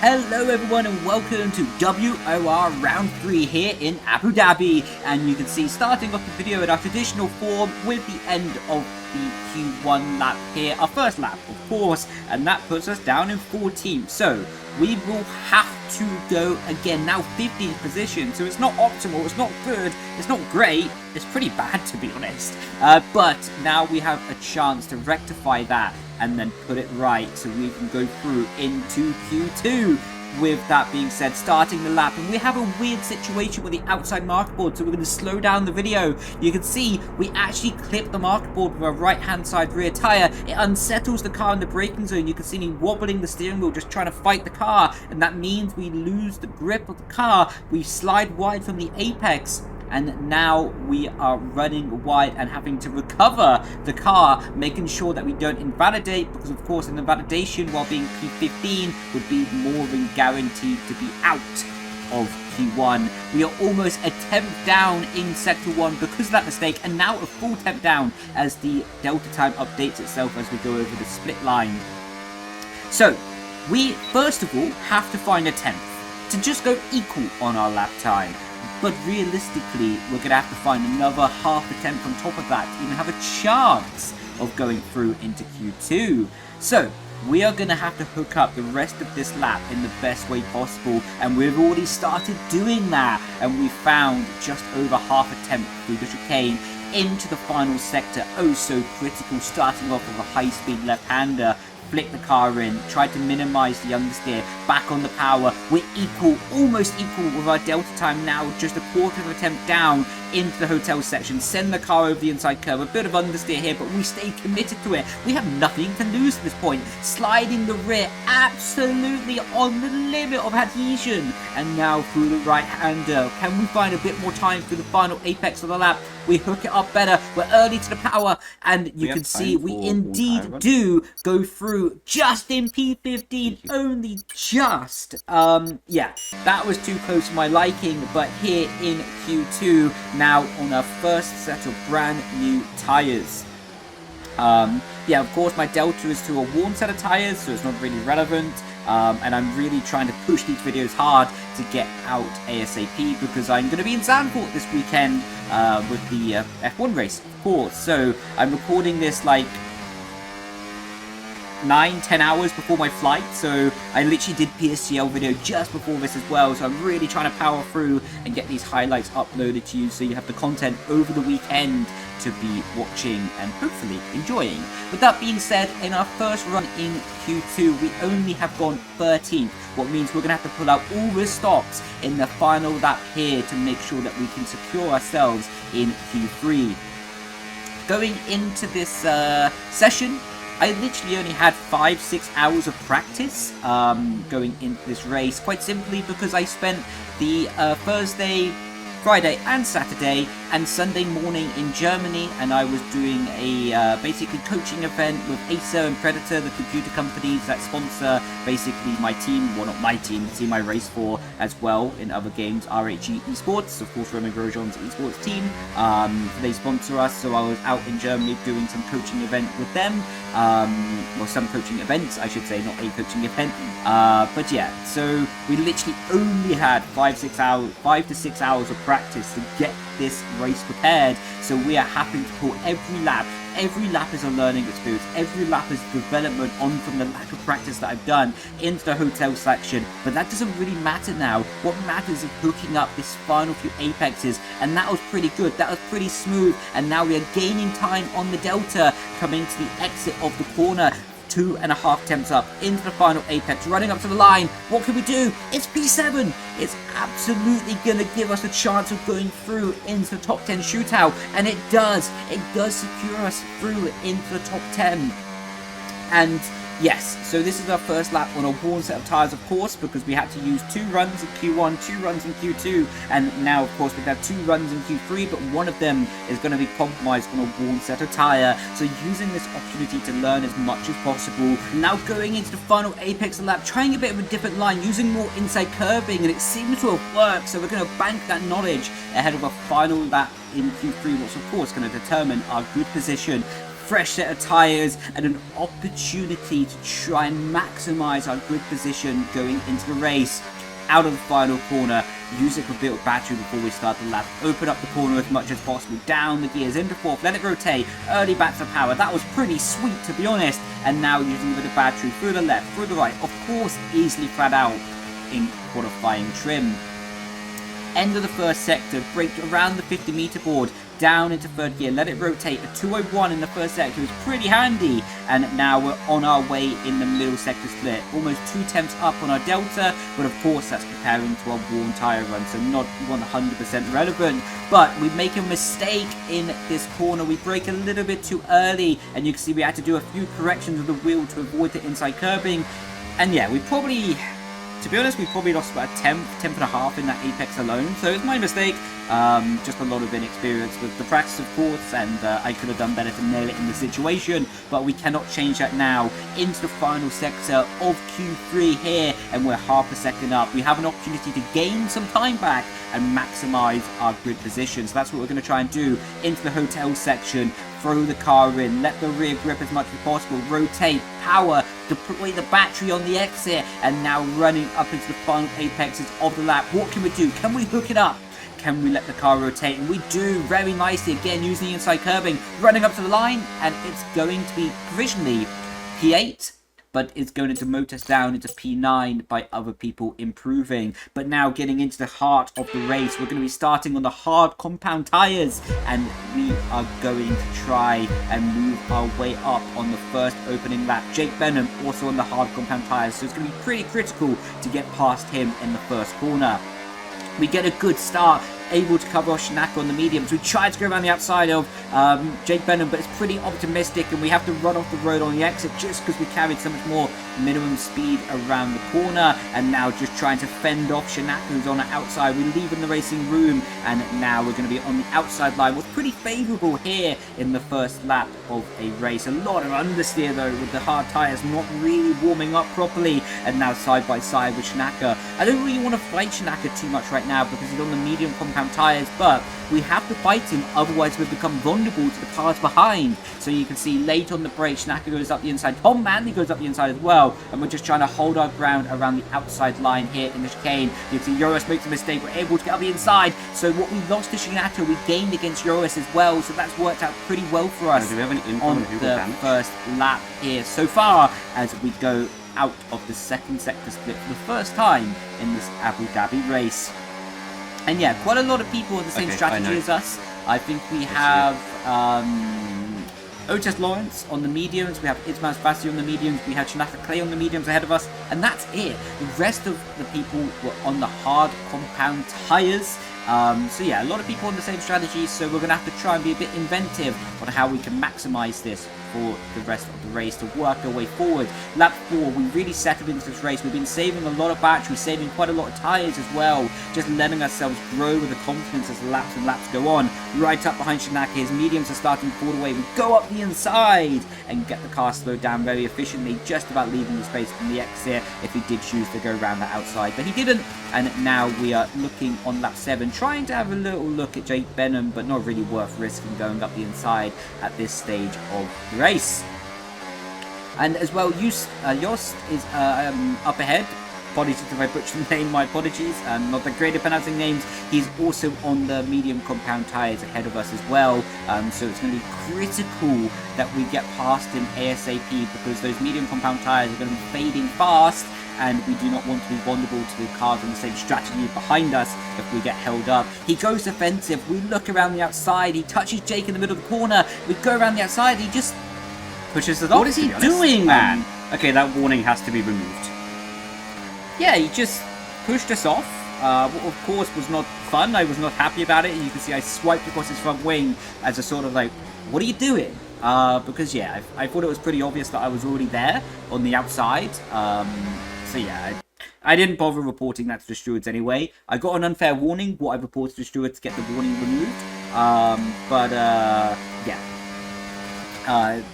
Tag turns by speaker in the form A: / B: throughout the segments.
A: Hello everyone and welcome to WOR Round 3 here in Abu Dhabi, and you can see starting off the video in our traditional form with the end of the Q1 lap here, our first lap of course, and that puts us down in 14th. So we will have to go again, now 15th position, so it's not optimal, it's not good, it's not great, it's pretty bad to be honest, but now we have a chance to rectify that and then put it right so we can go through into Q2. With that being said, starting the lap, and we have a weird situation with the outside marker board, so we're going to slow down the video. You can see we actually clip the marker board with our right hand side rear tire. It unsettles the car in the braking zone. You can see me wobbling the steering wheel, just trying to fight the car, and that means we lose the grip of the car. We slide wide from the apex, and now we are running wide and having to recover the car, making sure that we don't invalidate, because of course an invalidation while being P15 would be more than guaranteed to be out of Q1. We are almost a tenth down in Sector 1 because of that mistake, and now a full tenth down as the delta time updates itself as we go over the split line. So we first of all have to find a tenth to just go equal on our lap time. But realistically, we're going to have to find another half attempt on top of that to even have a chance of going through into Q2. So we are going to have to hook up the rest of this lap in the best way possible, and we've already started doing that, and we found just over half attempt through the chicane into the final sector. Oh so critical, starting off with a high speed left-hander. Flick the car in, try to minimize the understeer, back on the power. We're equal, almost equal with our delta time now, just a quarter of an attempt down into the hotel section. Send the car over the inside curve, a bit of understeer here, but we stay committed to it. We have nothing to lose at this point. Sliding the rear, absolutely on the limit of adhesion. And now through the right-hander, can we find a bit more time through the final apex of the lap? We hook it up better, we're early to the power, and you can see we indeed do go through just in P15, only just. Yeah, that was too close for my liking, but here in Q2, now on our first set of brand new tyres. Yeah, of course my delta is to a worn set of tyres, so it's not really relevant. And I'm really trying to push these videos hard to get out ASAP, because I'm going to be in Zandvoort this weekend with the F1 race, of course. So I'm recording this like 9-10 hours before my flight, so I literally did PSCL video just before this as well, so I'm really trying to power through and get these highlights uploaded to you so you have the content over the weekend to be watching and hopefully enjoying. With that being said, in our first run in Q2 we only have gone 13th, what means we're going to have to pull out all the stops in the final lap here to make sure that we can secure ourselves in Q3. Going into this session, I literally only had 5-6 hours of practice going into this race, quite simply because I spent the Thursday, Friday and Saturday and Sunday morning in Germany, and I was doing a basically coaching event with Acer and Predator, the computer companies that sponsor basically my team, well not my team, the team I race for as well in other games, RHE Esports, of course Roman Grosjean's esports team. They sponsor us, so I was out in Germany doing some coaching event with them, well some coaching events I should say, not a coaching event, but yeah, so we literally only had 5 to 6 hours of practice to get this race prepared, so we are having to pull every lap. Every lap is a learning experience, every lap is development on from the lack of practice that I've done into the hotel section, but that doesn't really matter now. What matters is hooking up this final few apexes, and that was pretty good, that was pretty smooth, and now we are gaining time on the delta, coming to the exit of the corner. 2.5 attempts up into the final apex, running up to the line. What can we do? It's P7. It's absolutely going to give us a chance of going through into the top 10 shootout, and it does. It does secure us through into the top 10. And yes, so this is our first lap on a worn set of tyres, of course, because we had to use 2 runs in Q1, 2 runs in Q2, and now, of course, we have 2 runs in Q3, but one of them is going to be compromised on a worn set of tyre. So using this opportunity to learn as much as possible. Now going into the final apex of the lap, trying a bit of a different line, using more inside curving, and it seems to have worked, so we're going to bank that knowledge ahead of a final lap in Q3, which of course is going to determine our good position fresh set of tyres, and an opportunity to try and maximise our grid position going into the race. Out of the final corner, use a built battery before we start the lap, open up the corner as much as possible, down the gears, into fourth, let it rotate, early back to power. That was pretty sweet, to be honest. And now using a bit of battery through the left, through the right, of course easily flat out in qualifying trim. End of the first sector, braked around the 50-meter board, down into third gear, let it rotate. A 201 in the first sector was pretty handy, and now we're on our way in the middle sector split. Almost 2 tenths up on our delta, but of course that's comparing to our worn tyre run, so not 100% relevant. But we make a mistake in this corner. We brake a little bit too early, and you can see we had to do a few corrections of the wheel to avoid the inside curbing. And yeah, we probably... to be honest, we probably lost about a tenth and a half in that apex alone, so it's my mistake. Just a lot of inexperience with the practice, of course, and I could have done better to nail it in the situation, but we cannot change that now. Into the final sector of Q3 here, and we're half a second up. We have an opportunity to gain some time back and maximise our grid position, so that's what we're going to try and do. Into the hotel section, throw the car in, let the rear grip as much as possible, rotate, power, deploy the battery on the exit, and now running up into the final apexes of the lap. What can we do? Can we hook it up? Can we let the car rotate? And we do very nicely, again using the inside curbing, running up to the line, and it's going to be provisionally P8, but it's going to demote us down into P9 by other people improving. But now getting into the heart of the race, we're going to be starting on the hard compound tyres, and we are going to try and move our way up on the first opening lap. Jake Benham also on the hard compound tyres, so it's going to be pretty critical to get past him in the first corner. We get a good start, able to cover off Shanaka on the mediums. We tried to go around the outside of Jake Benham, but it's pretty optimistic, and we have to run off the road on the exit just because we carried so much more minimum speed around the corner. And now just trying to fend off Shanaka, who's on the outside. We're leaving the racing room, and now we're going to be on the outside line. What's pretty favourable here in the first lap of a race. A lot of understeer though, with the hard tyres not really warming up properly, and now side by side with Shanaka. I don't really want to fight Shanaka too much right now because he's on the medium compound tyres, but we have to fight him, otherwise we've become vulnerable to the cars behind. So you can see late on the brake, Shanaka goes up the inside, Tom Manley goes up the inside as well, and we're just trying to hold our ground around the outside line here in the chicane. You can see Joris makes a mistake, we're able to get up the inside, so what we lost to Shanaka, we gained against Joris as well, so that's worked out pretty well for us on the first lap here so far, as we go out of the second sector split for the first time in this Abu Dhabi race. And yeah, quite a lot of people with the same strategy as us. I think we have Otis Lawrence on the mediums, we have Ismail Fassi on the mediums, we had Shanaka Clay on the mediums ahead of us, and that's it. The rest of the people were on the hard compound tyres. So yeah, a lot of people on the same strategy, so we're going to have to try and be a bit inventive on how we can maximise this for the rest of the race to work our way forward. Lap 4, we really settled into this race. We've been saving a lot of battery, saving quite a lot of tyres as well, just letting ourselves grow with the confidence as laps and laps go on. Right up behind Shanaka, his mediums are starting to fall away. We go up the inside and get the car slowed down very efficiently, just about leaving the space from the exit if he did choose to go around the outside, but he didn't. And now we are looking on lap 7, trying to have a little look at Jake Benham, but not really worth risking going up the inside at this stage of the race. And as well, Jost is up ahead. Apologies if I butchered the name, my apologies. Not the great at pronouncing names. He's also on the medium compound tyres ahead of us as well. So it's going to be critical that we get past him ASAP, because those medium compound tyres are going to be fading fast, and we do not want to be vulnerable to the cars on the same strategy behind us if we get held up. He goes offensive. We look around the outside. He touches Jake in the middle of the corner. We go around the outside. He just pushes us off.
B: What is he doing, man? Okay, that warning has to be removed.
A: Yeah, he just pushed us off. Of course, was not fun. I was not happy about it. And you can see I swiped across his front wing as a sort of like, what are you doing? Because yeah, I thought it was pretty obvious that I was already there on the outside. So yeah, I didn't bother reporting that to the stewards anyway. I got an unfair warning. What I reported to the stewards to get the warning removed. Yeah.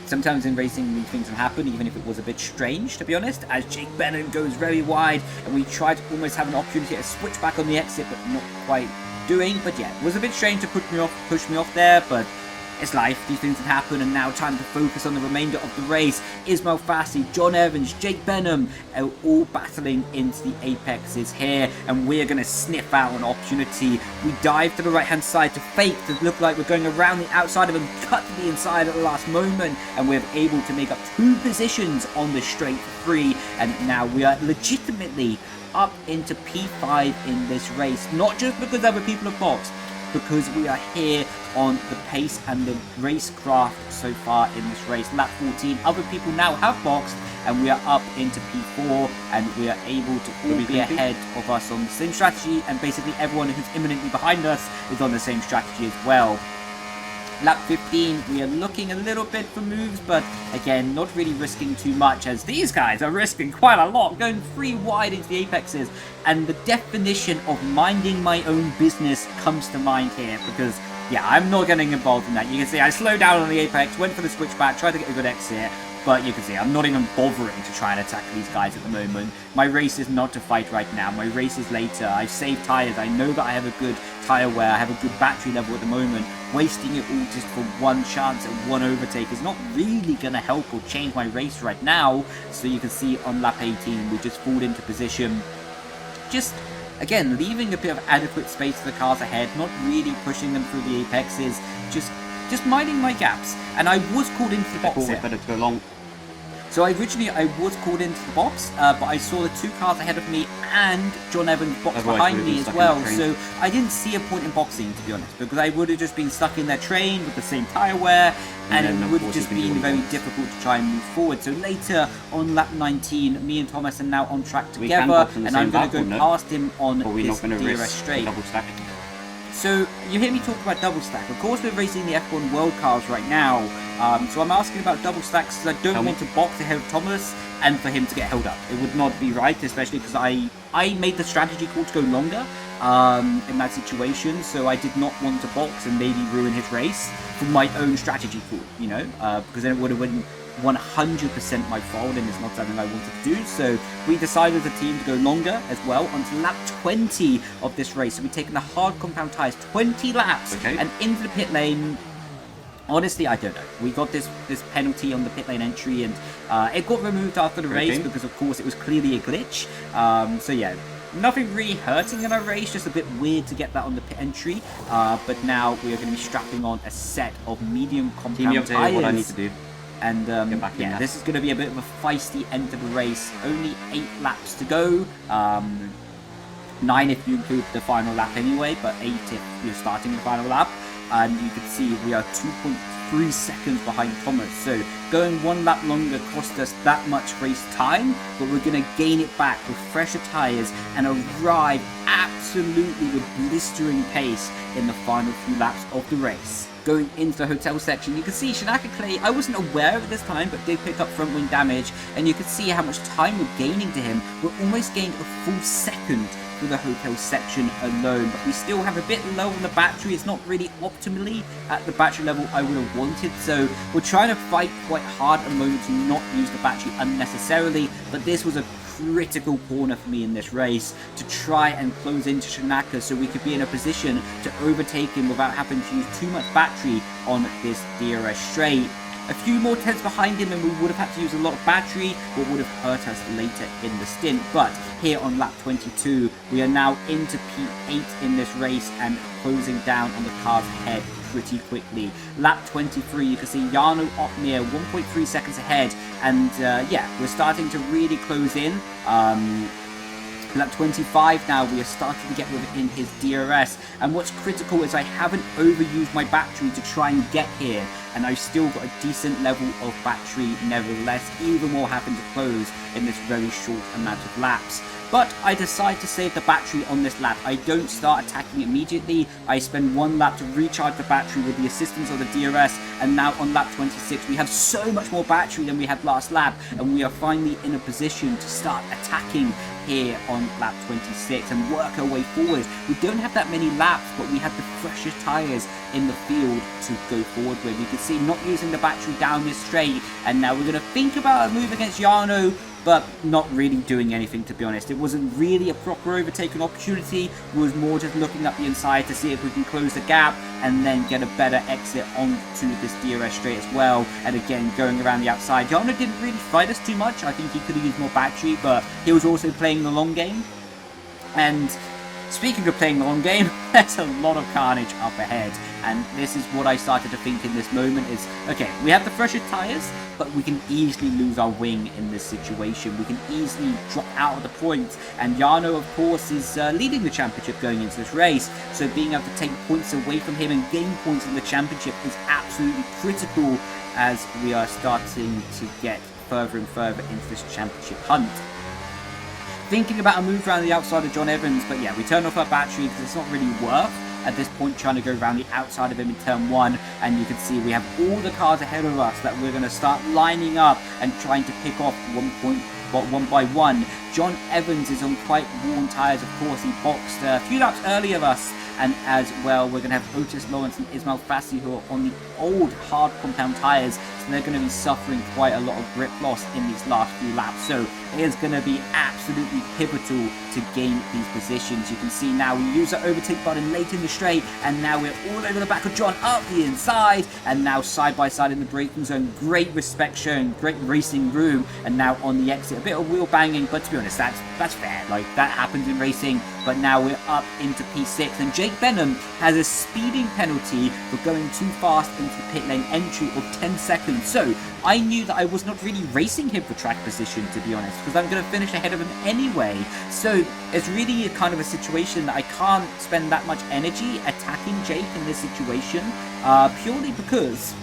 A: Sometimes in racing these things can happen, even if it was a bit strange, to be honest, as Jake Benham goes very wide, and we tried to almost have an opportunity to switch back on the exit, but not quite doing. But yeah, it was a bit strange to push me off there, but it's life, these things can happen, and now time to focus on the remainder of the race. Ismail Fassi, John Evans, Jake Benham are all battling into the apexes here, and we're going to sniff out an opportunity. We dive to the right hand side to fake to look like we're going around the outside of him, cut to the inside at the last moment, and we're able to make up 2 positions on the straight 3, and now we are legitimately up into P5 in this race, not just because other people have boxed, because we are here on the pace and the racecraft so far in this race. Lap 14, other people now have boxed, and we are up into P4, and we are able to all be ahead of us on the same strategy, and basically everyone who's imminently behind us is on the same strategy as well. Lap 15, we are looking a little bit for moves, but again, not really risking too much, as these guys are risking quite a lot, going 3 wide into the apexes, and the definition of minding my own business comes to mind here, because, yeah, I'm not getting involved in that. You can see I slowed down on the apex, went for the switchback, tried to get a good exit, but you can see I'm not even bothering to try and attack these guys at the moment. My race is not to fight right now. My race is later. I've saved tyres. I know that I have a good tyre wear. I have a good battery level at the moment. Wasting it all just for one chance at one overtake is not really going to help or change my race right now. So you can see on lap 18, we just fall into position. Just, again, leaving a bit of adequate space for the cars ahead, not really pushing them through the apexes, just minding my gaps. And I was called into the box here.
B: Better to go long.
A: So originally I was called into the box, but I saw the 2 cars ahead of me and John Evans box behind me as well. So I didn't see a point in boxing, to be honest, because I would have just been stuck in their train with the same tyre wear, and it would have just been very difficult to try and move forward. So later on lap 19, me and Thomas are now on track together, and I'm going to go past him on this DRS straight. So you hear me talk about double stack. Of course, we're racing the F1 World Cars right now. So I'm asking about double stacks because I don't want to box ahead of Thomas and for him to get held up. It would not be right, especially because I made the strategy call to go longer in that situation. So I did not want to box and maybe ruin his race for my own strategy call, you know, because then it would have been 100% my fault, and it's not something I wanted to do. So we decided as a team to go longer as well onto lap 20 of this race. So we've taken the hard compound tyres 20 laps and into the pit lane. Honestly, I don't know. We got this penalty on the pit lane entry, and it got removed after the race because, of course, it was clearly a glitch. So yeah, nothing really hurting in our race, just a bit weird to get that on the pit entry. But now we are going to be strapping on a set of medium compound tyres.
B: What I need to do.
A: And yeah, this is going to be a bit of a feisty end to the race. Only 8 laps to go. 9 if you include the final lap anyway, but 8 if you're starting the final lap. And you can see we are 2.3 seconds behind Thomas. So going 1 lap longer cost us that much race time, but we're going to gain it back with fresher tyres and arrive absolutely with blistering pace in the final few laps of the race. Going into the hotel section, you can see Shanaka Clay, I wasn't aware of it this time, but did pick up front wing damage, and you can see how much time we're gaining to him. We're almost gained a full second through the hotel section alone, but we still have a bit low on the battery. It's not really optimally at the battery level I would have wanted, so we're trying to fight quite hard at the moment to not use the battery unnecessarily, but this was a critical corner for me in this race to try and close into Shanaka so we could be in a position to overtake him without having to use too much battery on this DRS straight. A few more tenths behind him and we would have had to use a lot of battery, what would have hurt us later in the stint. But here on lap 22, we are now into P8 in this race and closing down on the car's head pretty quickly. Lap 23, you can see Jarno Opmeer 1.3 seconds ahead, and yeah, we're starting to really close in. Lap 25 now, we are starting to get within his DRS, and what's critical is I haven't overused my battery to try and get here, and I've still got a decent level of battery nevertheless, even while having to close in this very short amount of laps. But I decide to save the battery on this lap. I don't start attacking immediately. I spend 1 lap to recharge the battery with the assistance of the DRS, and now on lap 26 we have so much more battery than we had last lap, and we are finally in a position to start attacking here on lap 26 and work our way forward. We don't have that many laps, but we have the freshest tyres in the field to go forward with. You can see not using the battery down this straight, and now we're going to think about a move against Jarno. but not really doing anything, to be honest. It wasn't really a proper overtaking opportunity. It was more just looking up the inside to see if we can close the gap and then get a better exit onto this DRS straight as well. And again, going around the outside. Jarno didn't really fight us too much. I think he could have used more battery, but he was also playing the long game. And speaking of playing the long game, there's a lot of carnage up ahead. And this is what I started to think in this moment is, okay, we have the fresher tyres, but we can easily lose our wing in this situation. We can easily drop out of the points. And Jarno, of course, is leading the championship going into this race. So being able to take points away from him and gain points in the championship is absolutely critical as we are starting to get further and further into this championship hunt. Thinking about a move around the outside of John Evans, but yeah, we turn off our battery because it's not really worth at this point trying to go around the outside of him in turn 1. And you can see we have all the cars ahead of us that we're going to start lining up and trying to pick off one by one. John Evans is on quite worn tyres, of course. He boxed a few laps earlier of us. And as well, we're going to have Otis Lawrence and Ismail Fassi who are on the old hard compound tyres. So they're going to be suffering quite a lot of grip loss in these last few laps. So it is going to be absolutely pivotal to gain these positions. You can see now we use our overtake button late in the straight. And now we're all over the back of John up the inside. And now side by side in the braking zone. Great respect shown, great racing room. And now on the exit, a bit of wheel banging. But to be honest, that's fair. Like, that happens in racing. But now we're up into P6. And Jake Benham has a speeding penalty for going too fast into the pit lane entry of 10 seconds. So I knew that I was not really racing him for track position, to be honest, because I'm going to finish ahead of him anyway. So it's really a kind of a situation that I can't spend that much energy attacking Jake in this situation, purely because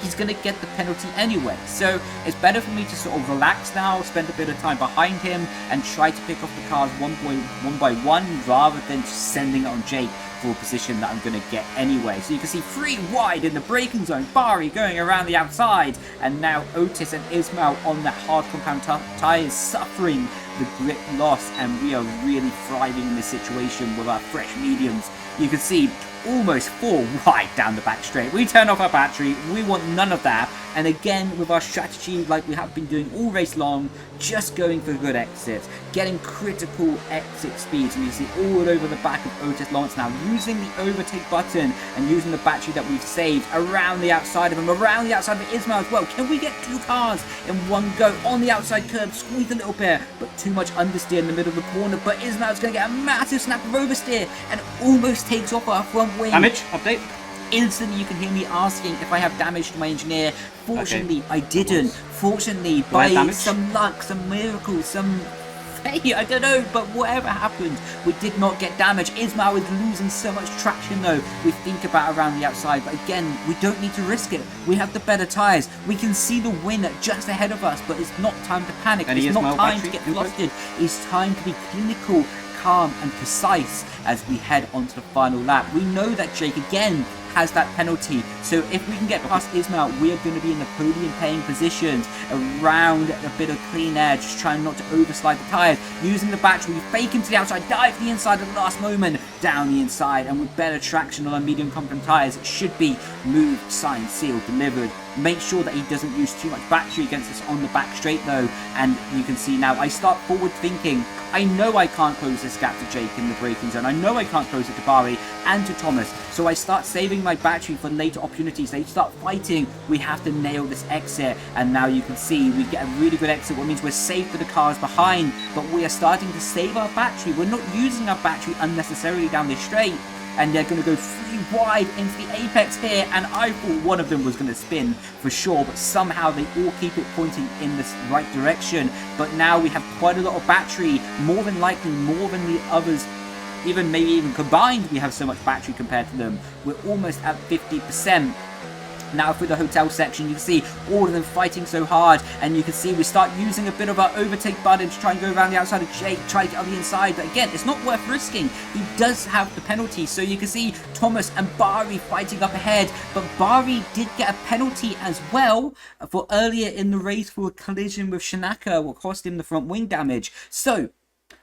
A: he's going to get the penalty anyway. So it's better for me to sort of relax now, spend a bit of time behind him and try to pick off the cars one by one rather than just sending it on Jake for a position that I'm going to get anyway. So you can see 3 wide in the braking zone, Bari going around the outside, and now Otis and Ismail on the hard compound tyres suffering the grip loss, and we are really thriving in this situation with our fresh mediums. You can see almost 4 wide down the back straight. We turn off our battery, we want none of that, and again with our strategy like we have been doing all race long, just going for good exits, getting critical exit speeds. And you see all over the back of Otis Lawrence now, using the overtake button and using the battery that we've saved around the outside of him, around the outside of Ismail as well. Can we get 2 cars in one go on the outside curb, squeeze a little bit, but too much understeer in the middle of the corner, but Ismail's going to get a massive snap of oversteer and almost takes off our front wing.
B: Damage update.
A: Instantly you can hear me asking if I have damage to my engineer. Fortunately, okay. I didn't. Fortunately, by some luck, some miracle, some fate, I don't know, but whatever happened, we did not get damage. Ismail is losing so much traction though. We think about around the outside, but again, we don't need to risk it. We have the better tyres. We can see the win just ahead of us, but it's not time to panic. It's not time to get flustered. It's time to be clinical, calm and precise as we head onto the final lap. We know that Jake again has that penalty, so if we can get past Ismail, we are going to be in the podium paying positions around a bit of clean air, just trying not to overslide the tyres, using the battery, fake into the outside, dive to the inside at the last moment, down the inside, and with better traction on our medium compound tyres, it should be moved, signed, sealed, delivered. Make sure that he doesn't use too much battery against us on the back straight though, and you can see now I start forward thinking, I know I can't close this gap to Jake in the braking zone, I know I can't close it to Bari and to Thomas, so I start saving my battery for later opportunities. They start fighting, we have to nail this exit, and now you can see we get a really good exit, what means we're safe for the cars behind, but we are starting to save our battery. We're not using our battery unnecessarily down this straight, and they're going to go 3 wide into the apex here, and I thought one of them was going to spin for sure, but somehow they all keep it pointing in this right direction. But now we have quite a lot of battery, more than likely more than the others, maybe even combined we have so much battery compared to them. We're almost at 50%. Now through the hotel section, you can see all of them fighting so hard, and you can see we start using a bit of our overtake button to try and go around the outside of Jake, try to get on the inside, but again, it's not worth risking. He does have the penalty, so you can see Thomas and Bari fighting up ahead, but Bari did get a penalty as well for earlier in the race for a collision with Shanaka, what cost him the front wing damage. So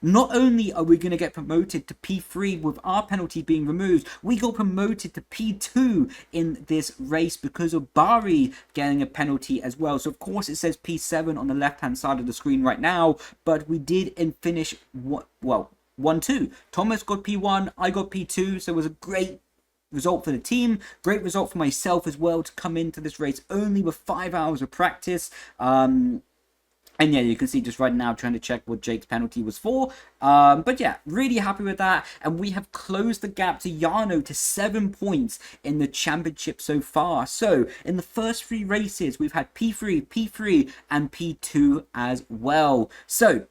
A: not only are we going to get promoted to P3 with our penalty being removed, we got promoted to P2 in this race because of Bari getting a penalty as well. So of course it says P7 on the left hand side of the screen right now, but we did finish 1-2. Thomas got P1, I got P2, so it was a great result for the team, great result for myself as well to come into this race only with 5 hours of practice. And yeah, you can see just right now trying to check what Jake's penalty was for. But yeah, really happy with that. And we have closed the gap to Jarno to 7 points in the championship so far. So in the first 3 races, we've had P3, P3, and P2 as well. So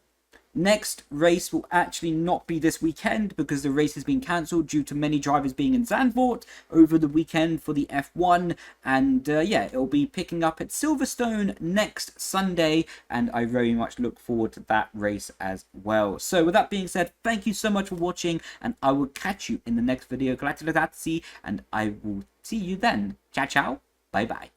A: next race will actually not be this weekend because the race has been cancelled due to many drivers being in Zandvoort over the weekend for the F1. And yeah, it'll be picking up at Silverstone next Sunday, and I very much look forward to that race as well. So with that being said, thank you so much for watching, and I will catch you in the next video. Grazie ragazzi, and I will see you then. Ciao ciao, bye bye.